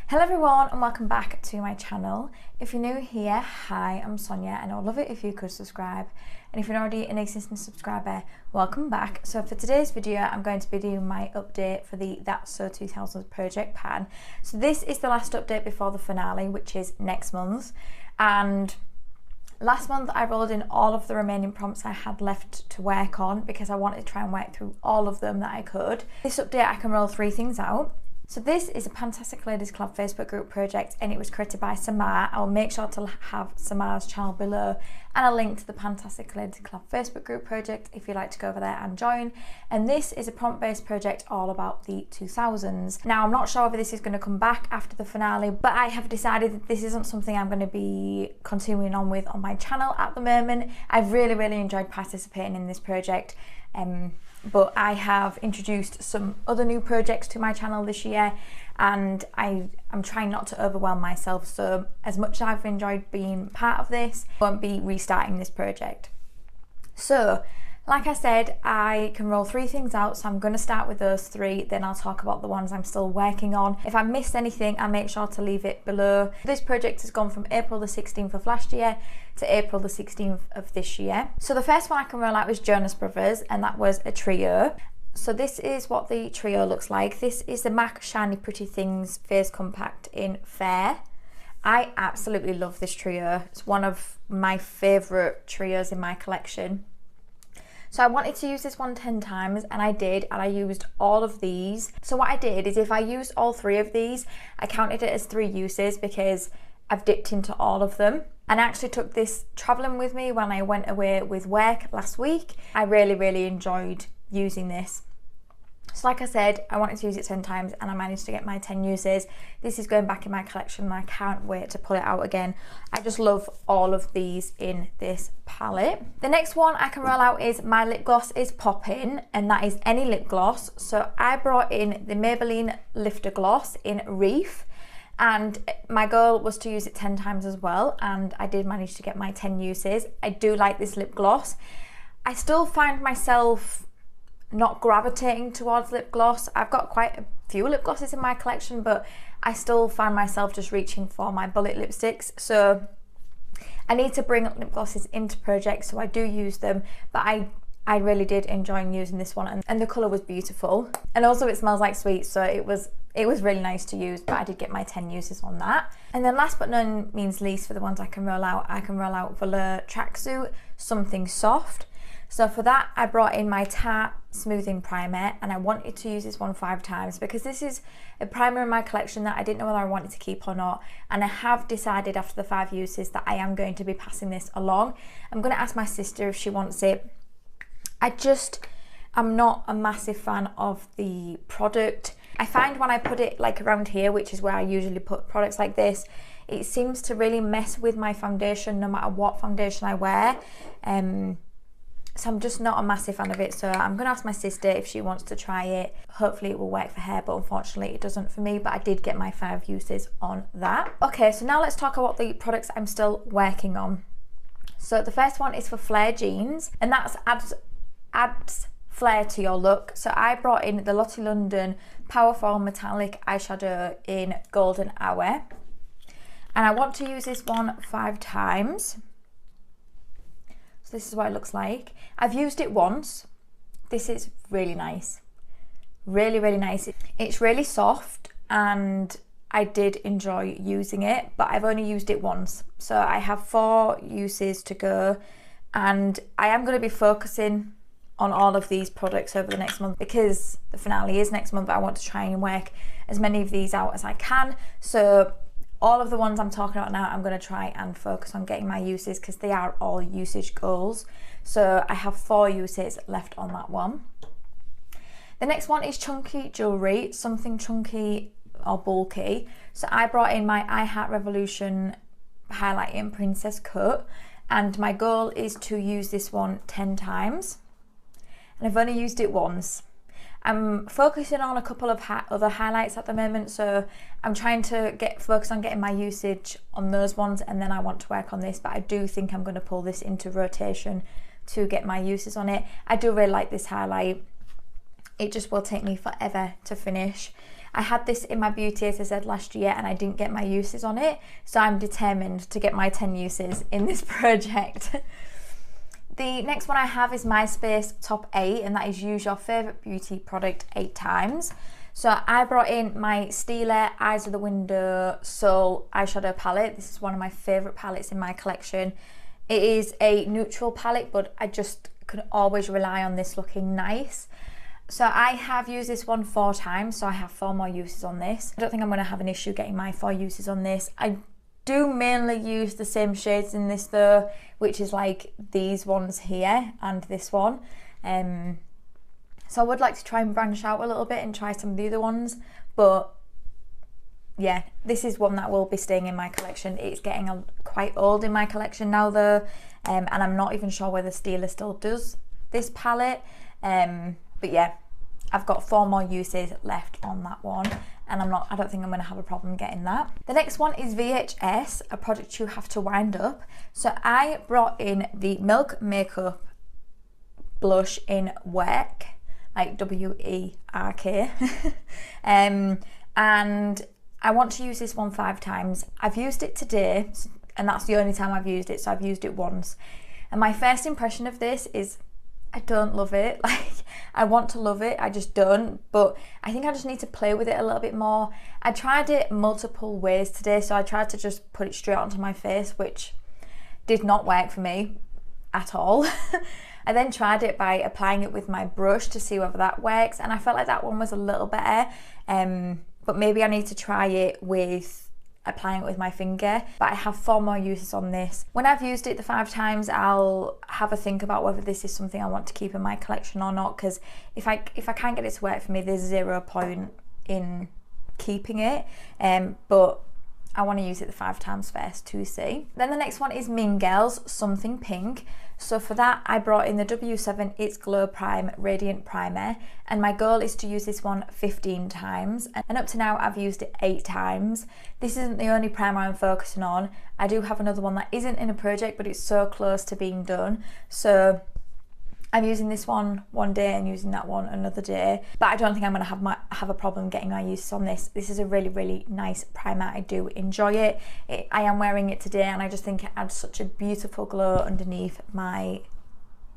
Hello everyone and welcome back to my channel. If you're new here, hi, I'm Sonia and I'd love it if you could subscribe. And if you're already an existing subscriber, welcome back. So for today's video, I'm going to be doing my update for the That's So 2000's project pan. So this is the last update before the finale, which is next month. And last month I rolled in all of the remaining prompts I had left to work on because I wanted to try and work through all of them that I could. This update I can roll 3 things out. So this is a PANtastic Ladies Club Facebook group project and it was created by Samar. I'll make sure to have Samar's channel below and a link to the PANtastic Ladies Club Facebook group project if you'd like to go over there and join. And this is a prompt-based project all about the 2000s. Now I'm not sure whether this is going to come back after the finale, but I have decided that this isn't something I'm going to be continuing on with on my channel at the moment. I've really enjoyed participating in this project. But I have introduced some other new projects to my channel this year and I'm trying not to overwhelm myself, so as much as I've enjoyed being part of this, I won't be restarting this project. So like I said, I can roll 3 things out, so I'm going to start with those 3, then I'll talk about the ones I'm still working on. If I missed anything, I'll make sure to leave it below. This project has gone from April the 16th of last year to April the 16th of this year. So the first one I can roll out was Jonas Brothers, and that was a trio. So this is what the trio looks like. This is the MAC Shiny Pretty Things Face Compact in Fair. I absolutely love this trio. It's one of my favourite trios in my collection. So I wanted to use this one 10 times and I did, and I used all of these. So what I did is if I used all 3 of these, I counted it as 3 uses because I've dipped into all of them. And I actually took this travelling with me when I went away with work last week. I really enjoyed using this. So like I said, I wanted to use it 10 times and I managed to get my 10 uses. This is going back in my collection and I can't wait to pull it out again. I just love all of these in this palette. The next one I can roll out is My Lip Gloss is Poppin', and that is any lip gloss. So I brought in the Maybelline Lifter Gloss in Reef, and my goal was to use it 10 times as well, and I did manage to get my 10 uses. I do like this lip gloss. I still find myself not gravitating towards lip gloss. I've got quite a few lip glosses in my collection, but I still find myself just reaching for my bullet lipsticks. So I need to bring lip glosses into projects, so I do use them, but I really did enjoy using this one, and the colour was beautiful. And also it smells like sweets, so it was really nice to use, but I did get my 10 uses on that. And then last but no means least, for the ones I can roll out Velour Tracksuit Something Soft. So for that, I brought in my Tarte Smoothing Primer, and I wanted to use this one 5 times because this is a primer in my collection that I didn't know whether I wanted to keep or not, and I have decided after the 5 uses that I am going to be passing this along. I'm going to ask my sister if she wants it. I'm not a massive fan of the product. I find when I put it like around here, which is where I usually put products like this, it seems to really mess with my foundation no matter what foundation I wear. So I'm just not a massive fan of it, so I'm going to ask my sister if she wants to try it. Hopefully it will work for her, but unfortunately it doesn't for me, but I did get my 5 uses on that. Okay, so now let's talk about the products I'm still working on. So the first one is for Flare Jeans, and that's adds flare to your look. So I brought in the Lottie London Powerful Metallic Eyeshadow in Golden Hour, and I want to use this one 5 times. So this is what it looks like. I've used it once. This is really nice. Really nice. It's really soft and I did enjoy using it, but I've only used it once. So I have 4 uses to go, and I am going to be focusing on all of these products over the next month because the finale is next month. I want to try and work as many of these out as I can. So all of the ones I'm talking about now, I'm going to try and focus on getting my uses because they are all usage goals. So I have 4 uses left on that one. The next one is Chunky Jewellery, something chunky or bulky. So I brought in my I Heart Revolution highlighting Princess Cut, and my goal is to use this one 10 times. And I've only used it once. I'm focusing on a couple of other highlights at the moment, so I'm trying to focus on getting my usage on those ones, and then I want to work on this, but I do think I'm going to pull this into rotation to get my uses on it. I do really like this highlight. It just will take me forever to finish. I had this in my beauty, as I said, last year, and I didn't get my uses on it, so I'm determined to get my 10 uses in this project. The next one I have is MySpace Top 8, and that is use your favourite beauty product 8 times. So I brought in my Stila Eyes of the Window Soul eyeshadow palette. This is one of my favourite palettes in my collection. It is a neutral palette, but I just can always rely on this looking nice. So I have used this one 4 times, so I have 4 more uses on this. I don't think I'm going to have an issue getting my 4 uses on this. I do mainly use the same shades in this though, which is like these ones here and this one. So I would like to try and branch out a little bit and try some of the other ones, but yeah, this is one that will be staying in my collection. It's getting quite old in my collection now though, and I'm not even sure whether Stila still does this palette, but yeah, I've got 4 more uses left on that one, and I don't think I'm going to have a problem getting that. The next one is VHS, a product you have to wind up. So I brought in the Milk Makeup blush in Work, like W-E-R-K, and I want to use this one 5 times. I've used it today, and that's the only time I've used it, so I've used it once. And my first impression of this is I don't love it. Like, I want to love it, I just don't, but I think I just need to play with it a little bit more. I tried it multiple ways today, so I tried to just put it straight onto my face, which did not work for me at all. I then tried it by applying it with my brush to see whether that works, and I felt like that one was a little better, but maybe I need to try it with applying it with my finger. But I have 4 more uses on this. When I've used it the 5 times, I'll have a think about whether this is something I want to keep in my collection or not, because if I can't get it to work for me, there's 0 point in keeping it, but I want to use it the 5 times first to see. Then the next one is Mean Girls Something Pink. So for that, I brought in the W7 It's Glow Prime Radiant Primer, and my goal is to use this one 15 times, and up to now I've used it 8 times. This isn't the only primer I'm focusing on. I do have another one that isn't in a project, but it's so close to being done, so I'm using this one day and using that one another day, but I don't think I'm going to have a problem getting my uses on this. This is a really, really nice primer. I do enjoy it. I am wearing it today, and I just think it adds such a beautiful glow underneath my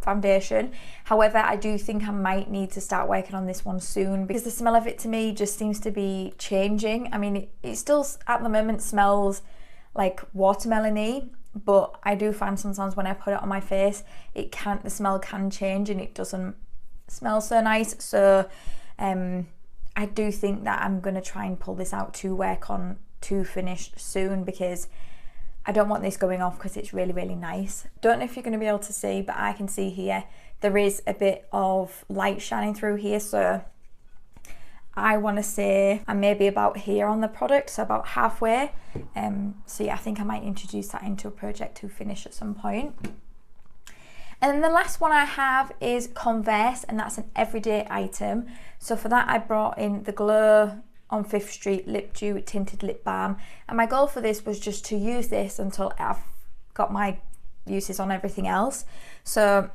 foundation. However, I do think I might need to start working on this one soon, because the smell of it to me just seems to be changing. I mean, it still at the moment smells like watermelon-y, but I do find sometimes when I put it on my face, the smell can change and it doesn't smell so nice. So I do think that I'm going to try and pull this out to work on to finish soon, because I don't want this going off, because it's really, really nice. Don't know if you're going to be able to see, but I can see here there is a bit of light shining through here, so I want to say I'm maybe about here on the product, so about halfway. So yeah, I think I might introduce that into a project to finish at some point. And then the last one I have is Converse, and that's an everyday item. So for that, I brought in the Glow on 5th Street Lip Dew Tinted Lip Balm, and my goal for this was just to use this until I've got my uses on everything else. So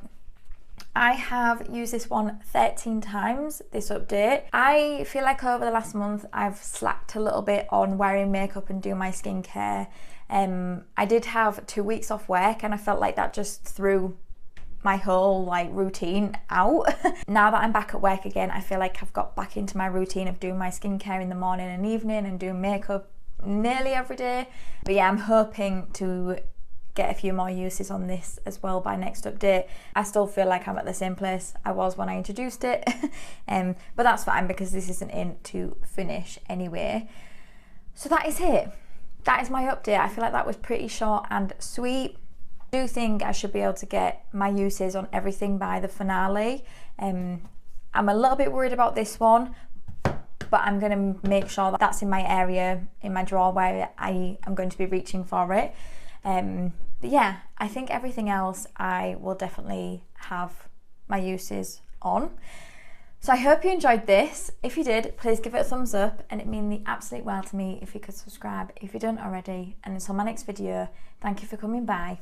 I have used this one 13 times this update. I feel like over the last month I've slacked a little bit on wearing makeup and doing my skincare. I did have 2 weeks off work, and I felt like that just threw my whole routine out. Now that I'm back at work again, I feel like I've got back into my routine of doing my skincare in the morning and evening and doing makeup nearly every day. But yeah, I'm hoping to get a few more uses on this as well by next update. I still feel like I'm at the same place I was when I introduced it, but that's fine, because this isn't in to finish anyway. So that is it. That is my update. I feel like that was pretty short and sweet. I do think I should be able to get my uses on everything by the finale. I'm a little bit worried about this one, but I'm going to make sure that that's in my area, in my drawer where I am going to be reaching for it. But yeah, I think everything else I will definitely have my uses on. So I hope you enjoyed this. If you did, please give it a thumbs up, and it'd mean the absolute world to me if you could subscribe if you don't already. And until my next video, thank you for coming by.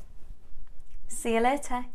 See you later.